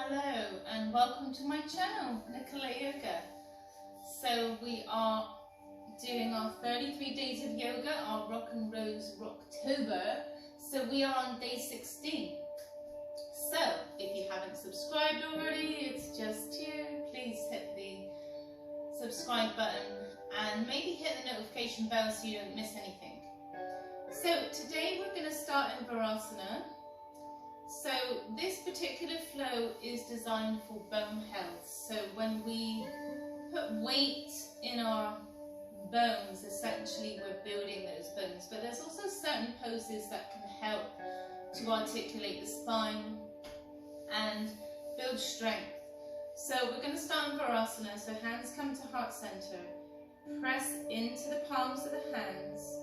Hello and welcome to my channel, Nicola Yoga. So we are doing our 33 days of yoga, our Rock and Rose Rocktober. So we are on day 16. So if you haven't subscribed already, it's just here. Please hit the subscribe button and maybe hit the notification bell so you don't miss anything. So today we're going to start in balasana. So this particular flow is designed for bone health. So when we put weight in our bones, essentially we're building those bones. But there's also certain poses that can help to articulate the spine and build strength. So we're going to start in balasana. So hands come to heart center. Press into the palms of the hands.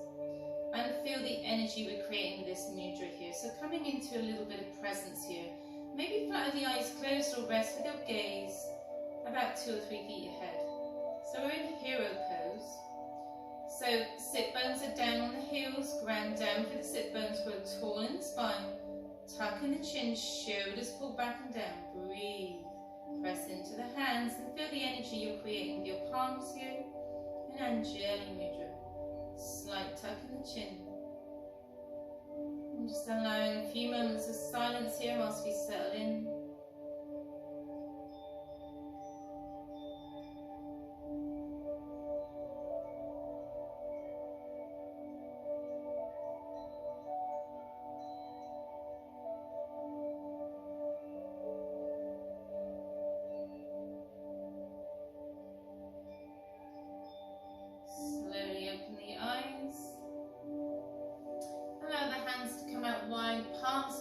And feel the energy we're creating with this mudra here. So coming into a little bit of presence here. Maybe flatten the eyes closed or rest with your gaze about 2 or 3 feet ahead. So we're in hero pose. So sit bones are down on the heels, ground down for the sit bones, grow tall in the spine. Tuck in the chin, shoulders pull back and down. Breathe. Press into the hands and feel the energy you're creating with your palms here. And Anjali mudra. Slight tuck in the chin. I'm just allowing a few moments of silence here whilst we settle in.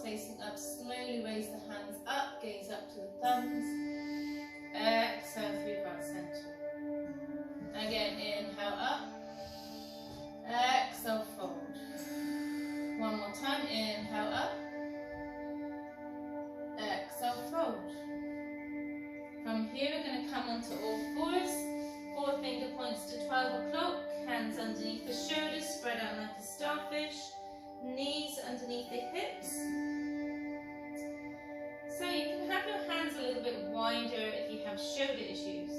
Facing up, slowly raise the hands up, gaze up to the thumbs. Exhale through heart center. Again, inhale up. Exhale, fold. One more time, inhale up. Exhale, fold. From here, we're going to come onto all fours. 4 finger points to 12 o'clock. Hands underneath the shoulders, spread out like a starfish. Knees underneath the hips. So you can have your hands a little bit wider if you have shoulder issues.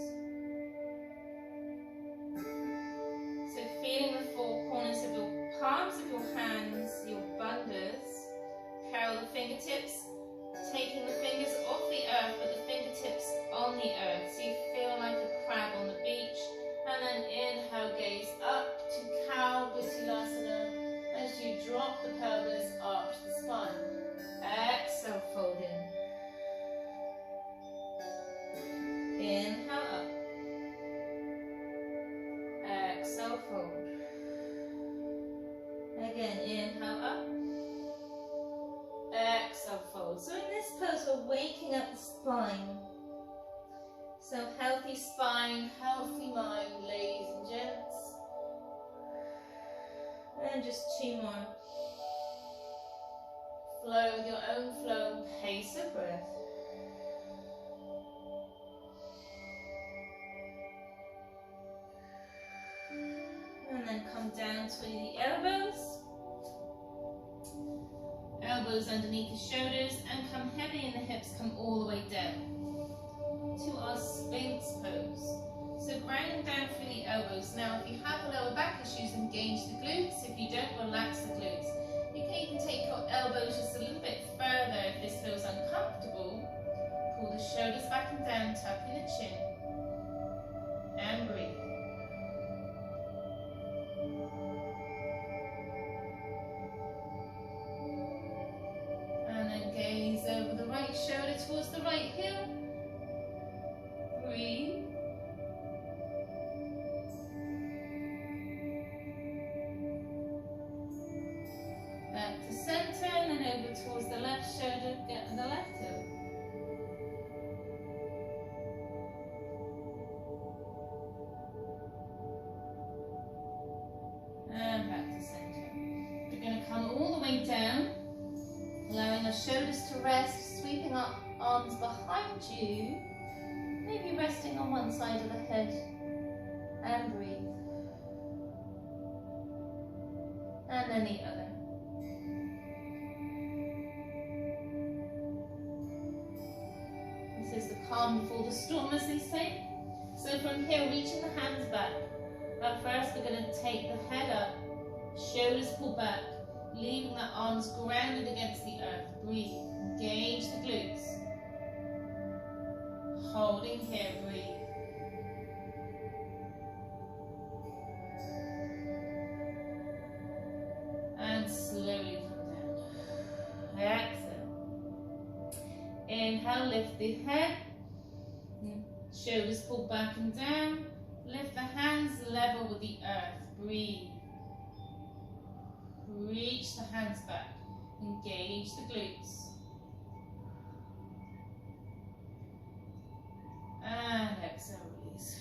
So feeling the 4 corners of your palms of your hands, your bandhas. Curl the fingertips, taking the fingers off the earth but the fingertips on the earth. So you feel like a crab on the beach. And then inhale, gaze up to cow Buttilasana. As you drop the pelvis, arch the spine. Exhale, fold in. Inhale up. Exhale, fold. Again, inhale up. Exhale, fold. So in this pose, we're waking up the spine. So healthy spine, healthy mind, ladies and gents. And just 2 more. Flow with your own flow and pace of breath. And then come down to the elbows. Elbows underneath the shoulders and come heavy in the hips, come all the way down to our Sphinx pose. So grounding down through the elbows. Now if you have lower back issues, engage the glutes. If you don't, relax the glutes. You can even take your elbows just a little bit further if this feels uncomfortable. Pull the shoulders back and down, tuck in the chin. And breathe. And then gaze over the right shoulder towards the right heel. Breathe. Back to center and then over towards the left shoulder, get the left heel. And back to center. We're going to come all the way down, allowing our shoulders to rest, sweeping up arms behind you, maybe resting on one side of the head, and breathe. And then the other. So it's the calm before the storm, as they say. So from here, reaching the hands back. But first, we're going to take the head up, shoulders pull back, leaving the arms grounded against the earth. Breathe. Engage the glutes. Holding here, breathe. And slowly come down. Exhale. Inhale, lift the head. Shoulders pull back and down. Lift the hands level with the earth. Breathe. Reach the hands back. Engage the glutes. And exhale, release.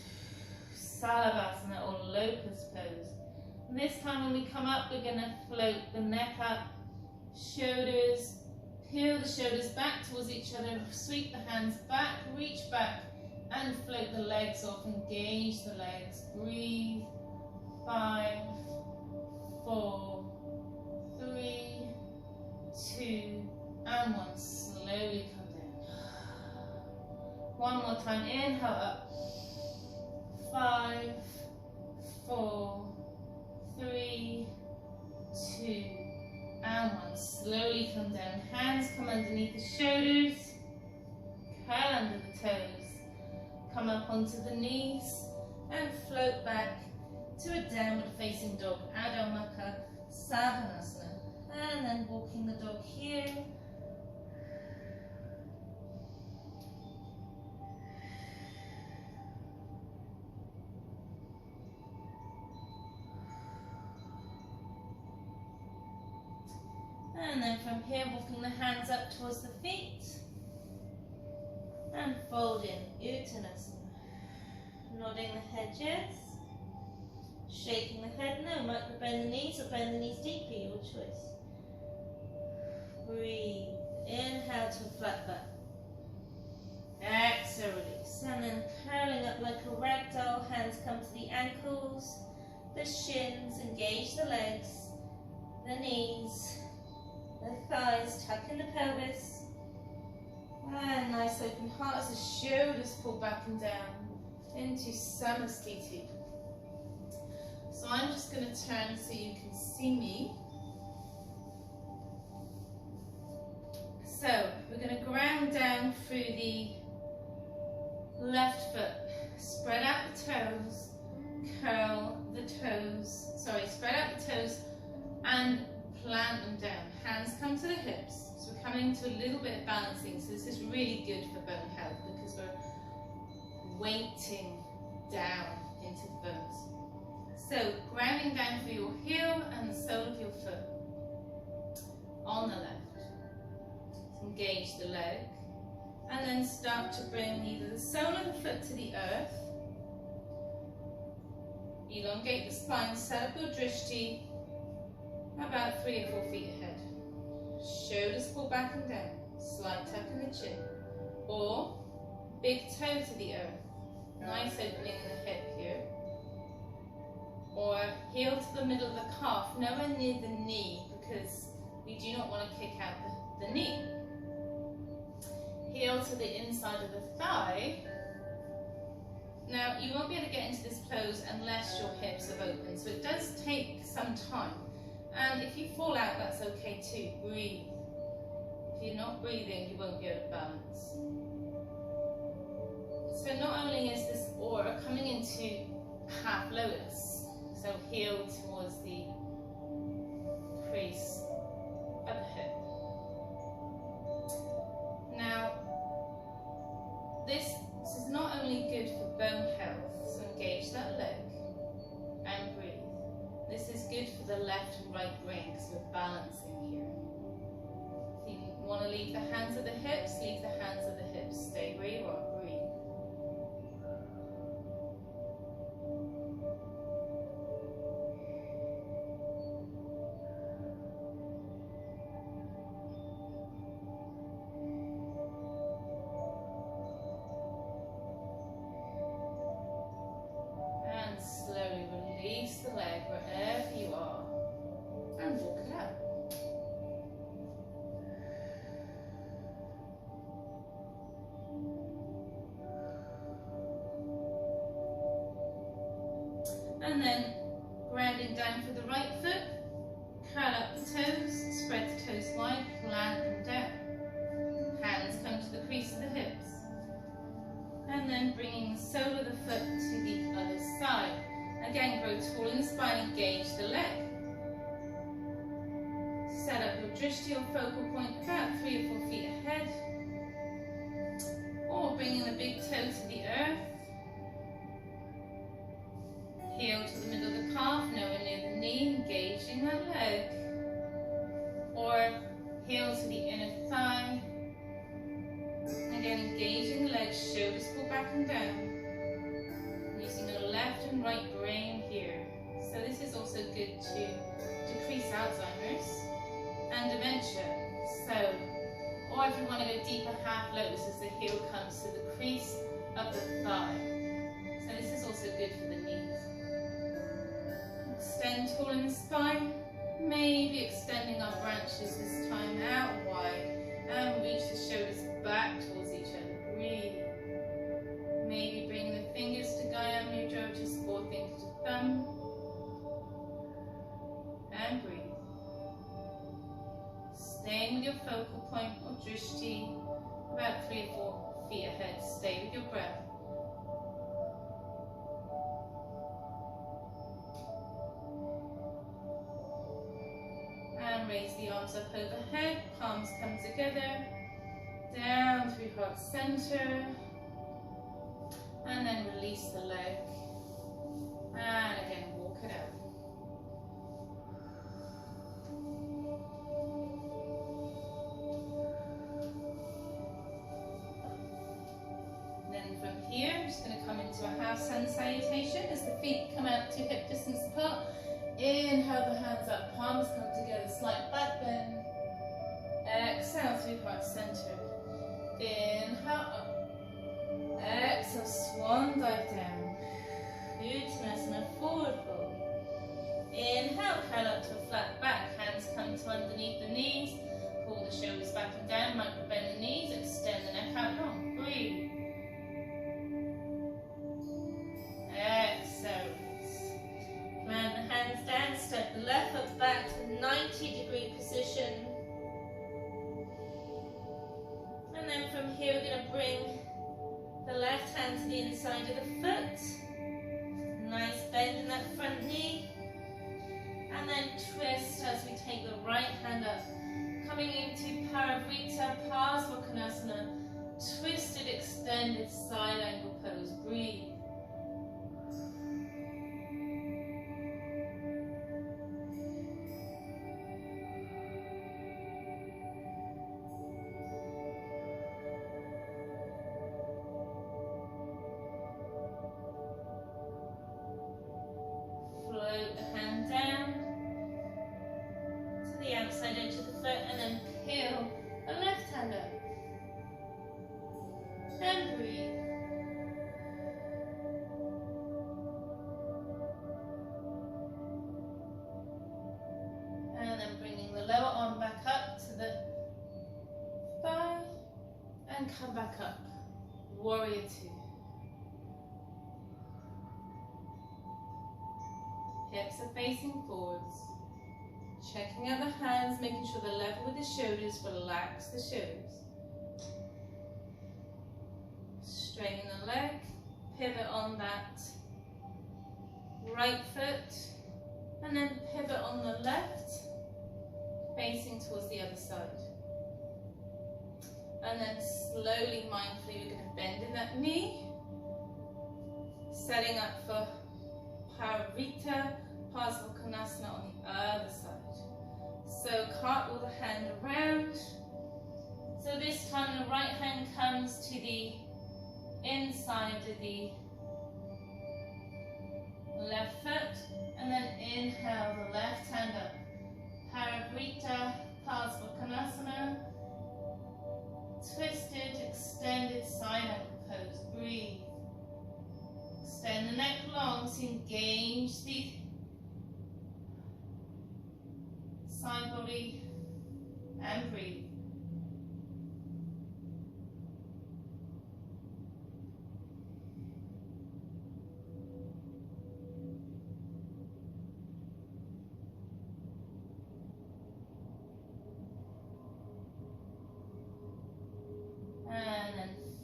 Shavasana or locust pose. And this time when we come up, we're going to float the neck up, shoulders, peel the shoulders back towards each other, sweep the hands back, reach back, and float the legs off. Engage the legs. Breathe. 5, 4, 3, 2, and 1. Slowly come down. One more time. Inhale up. 5, 4, 3, 2, and 1. Slowly come down. Hands come underneath the shoulders. Curl under the toes. Come up onto the knees and float back to a downward facing dog, adho, svanasana, and then walking the dog here. And then from here, walking the hands up towards the feet. And fold in, uttanasana. Nodding the head yes. Shaking the head no. Might bend the knees or bend the knees deeply, your choice. Breathe. Inhale to a flat back. Exhale, release. And then curling up like a ragdoll. Hands come to the ankles, the shins. Engage the legs, the knees, the thighs. Tuck in the pelvis. And nice open heart as the shoulders pull back and down into samasthiti. So I'm just going to turn so you can see me. So we're going to ground down through the left foot. Spread out the toes, curl the toes, spread out the toes and plant them down. Hands come to the hips. So we're coming to a little bit of balancing. So this is really good for bone health because we're weighting down into the bones. So grounding down through your heel and the sole of your foot on the left. So engage the leg and then start to bring either the sole of the foot to the earth. Elongate the spine, set up your drishti about 3 or 4 feet ahead. Shoulders pull back and down, slight tuck in the chin, or big toe to the earth, nice opening in the hip here, or heel to the middle of the calf, nowhere near the knee because we do not want to kick out the knee. Heel to the inside of the thigh. Now you won't be able to get into this pose unless your hips are open, so it does take some time. And if you fall out, that's okay too. Breathe. If you're not breathing, you won't be able to balance. So not only is this aura coming into half lotus, so heel towards the crease of the hip. Now, this is not only good for bone health, so engage that leg and breathe. This is good for the left and right brain because we're balancing here. If you want to leave the hands at the hips, leave the hands at the hips. Stay where you are. Breathe. And slowly release the leg wherever you are and walk it out. And then grounding down for the right foot. Curl up the toes, spread the toes wide, plant them down. Hands come to the crease of the hips. And then bringing the sole of the foot to the other side. Again, grow tall in the spine, engage the leg. Set up your drishti or focal point about 3 or 4 feet ahead. Or bringing the big toe to the earth. Heel to the middle of the calf, nowhere near the knee, engaging that leg. Or heel to the inner thigh. Again, engaging the legs, shoulders pull back and down. Using your left and right brain here. So this is also good to decrease Alzheimer's and dementia. So, or if you want to go deeper, half lotus as the heel comes to the crease of the thigh. So this is also good for the knees. Extend tall in the spine. Maybe extending our branches this time out wide. And reach the shoulders back towards each other. Breathe. Maybe bring the fingers to Gaya Mudra, which is forefinger to thumb. And breathe. Staying with your focal point or drishti, about 3 or 4 feet ahead. Stay with your breath. And raise the arms up overhead, palms come together, down through heart center, and then release the leg, and again walk it out. Then from here, I'm just going to come into a half sun salutation as the feet come out to hip distance apart. Inhale the hands up, palms come together, slight back bend. Exhale through heart center. Inhale up. Exhale, swan dive down. Uttanasana, forward fold. Inhale, curl up to a flat back. Hands come to underneath the knees. Pull the shoulders back and down, micro bend the knees, extend the neck out long. Breathe. Exhale. Plant the hands down, step the left foot back to 90-degree position. And then from here we're going to bring the left hand to the inside of the foot. Nice bend in that front knee. And then twist as we take the right hand up. Coming into Parivrita, Parsvakonasana. Twisted, extended side angle pose. Breathe. Float the hand down to the outside edge of the foot and then peel the left hand up. And breathe. And then bringing the lower arm back up to the thigh and come back up. Warrior two. Hips are facing forwards. Checking out the hands, making sure they're level with the shoulders. Relax the shoulders. Straighten the leg. Pivot on that right foot. And then pivot on the left. Facing towards the other side. And then slowly, mindfully, we're going to bend in that knee. Setting up for Parivrita, Parsvakonasana on the other side. So cartwheel the hand around. So this time the right hand comes to the inside of the left foot. And then inhale the left hand up. Parivrita, Parsvakonasana. Twisted, extended side angle pose. Breathe. Extend the neck long to engage the side body and breathe.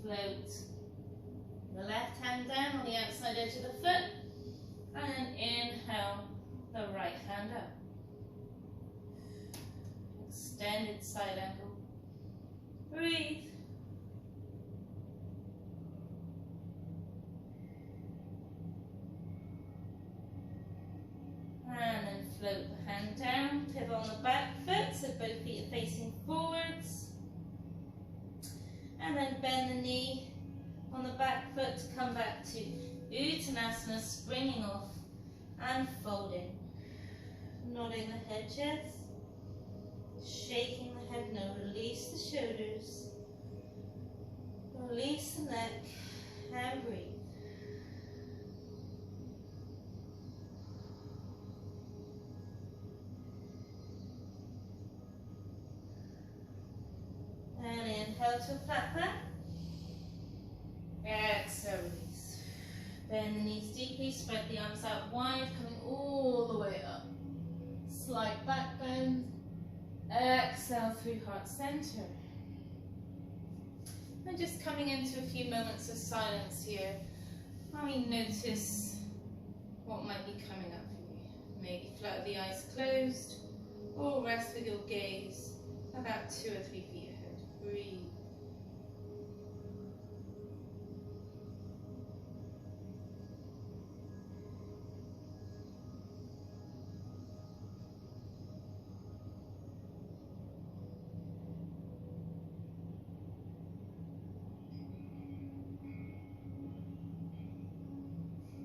float the left hand down on the outside edge of the foot, and then inhale the right hand up. Extended side angle. Breathe. And then float the hand down, pivot on the back foot, so both feet are facing forwards. And then bend the knee on the back foot, come back to Uttanasana, springing off and folding. Nodding the head, chest, shaking the head, no, release the shoulders, release the neck, and breathe. And inhale to a flat back. Exhale, release. Bend the knees deeply, spread the arms out wide, coming all the way up. Slight back bend. Exhale through heart center. And just coming into a few moments of silence here. While you notice what might be coming up for you. Maybe flat with the eyes closed, or rest with your gaze about 2 or 3 feet ahead. Breathe.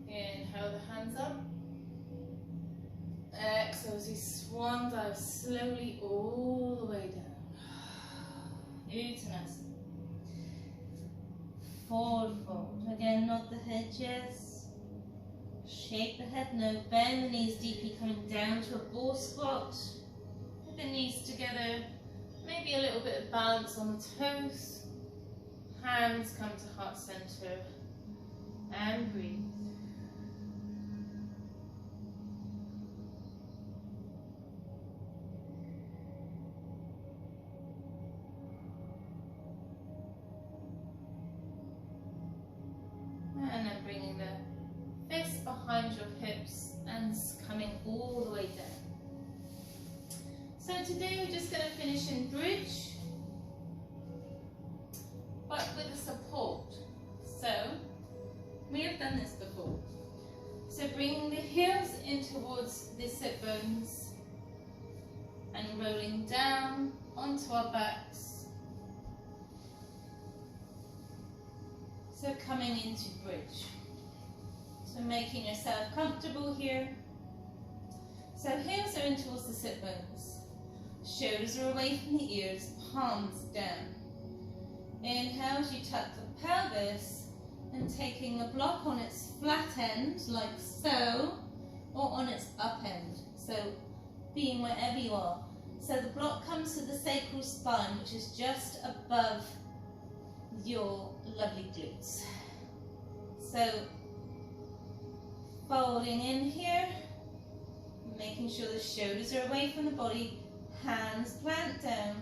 Inhale the hands up. Exhale as you swan dive slowly all the way down. Uttanasana. Forward fold. Again, nod the head, yes. Shake the head, no. Bend the knees deeply, coming down to a ball squat. Put the knees together. Maybe a little bit of balance on the toes. Hands come to heart center. And breathe. And then bringing the fists behind your hips and coming all the way down. So today we're just going to finish in bridge, but with a support. So we have done this before. So bringing the heels in towards the sit bones and rolling down onto our backs. So coming into bridge. So making yourself comfortable here. So heels are in towards the sit bones. Shoulders are away from the ears, palms down. Inhale as you tuck the pelvis and taking the block on its flat end, like so, or on its up end. So being wherever you are. So the block comes to the sacral spine, which is just above your lovely glutes. So folding in here, making sure the shoulders are away from the body, hands plant down,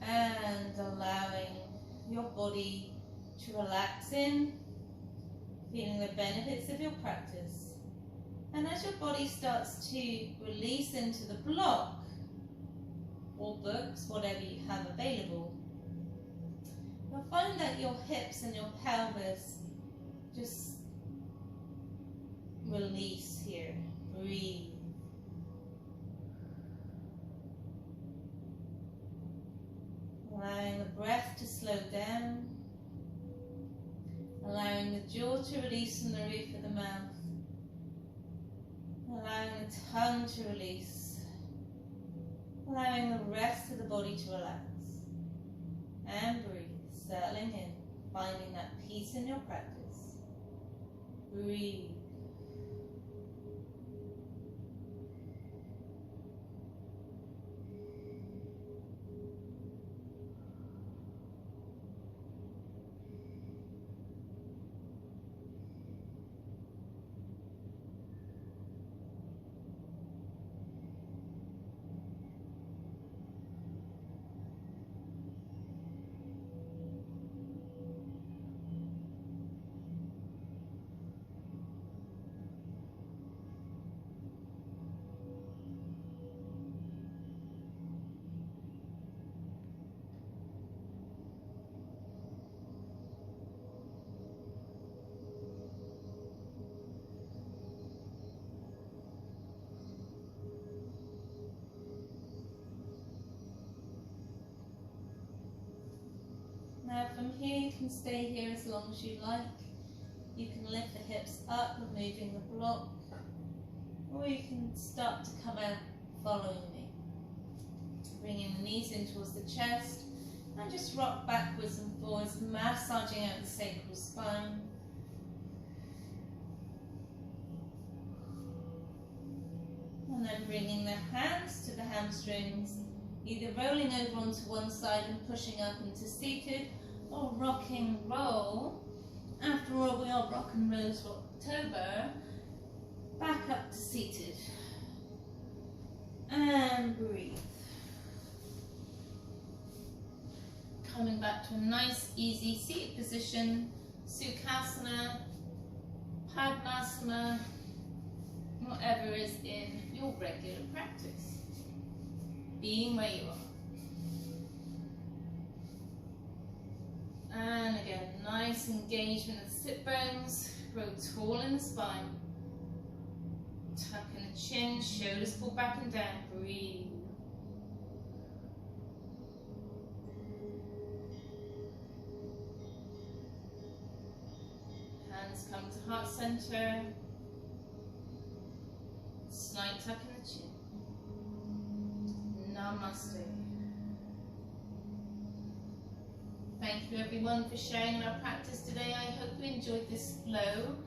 and allowing your body to relax in, feeling the benefits of your practice. And as your body starts to release into the block, or books, whatever you have available, you'll find that your hips and your pelvis just release here. Breathe. Allowing the breath to slow down. Allowing the jaw to release from the roof of the mouth. Allowing the tongue to release. Allowing the rest of the body to relax. And breathe. Settling in, finding that peace in your practice. Breathe. Now from here you can stay here as long as you like. You can lift the hips up, removing the block, or you can start to come out following me. Bringing the knees in towards the chest and just rock backwards and forwards, massaging out the sacral spine. And then bringing the hands to the hamstrings, either rolling over onto one side and pushing up into seated, or rocking roll. After all, we are Rock and Rose Rocktober. Back up to seated. And breathe. Coming back to a nice, easy seated position. Sukhasana, Padmasana, whatever is in your regular practice. Being where you are. And again, nice engagement of the sit bones, grow tall in the spine. Tuck in the chin, shoulders pull back and down, breathe. Hands come to heart center. Slight tuck in the chin. Namaste. Thank you everyone for sharing in our practice today. I hope you enjoyed this flow.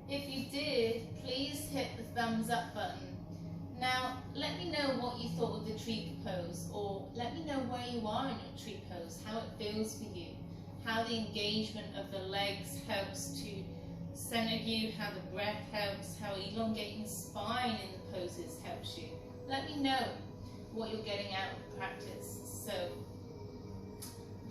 If you did, please hit the thumbs up button. Now, let me know what you thought of the tree pose, or let me know where you are in your tree pose, how it feels for you, how the engagement of the legs helps to center you, how the breath helps, how elongating the spine in the poses helps you. Let me know what you're getting out of the practice. So,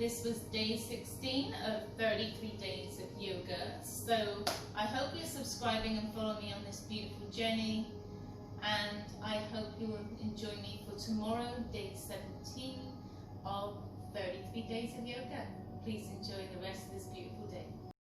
this was day 16 of 33 days of yoga. So I hope you're subscribing and following me on this beautiful journey. And I hope you will enjoy me for tomorrow, day 17 of 33 days of yoga. Please enjoy the rest of this beautiful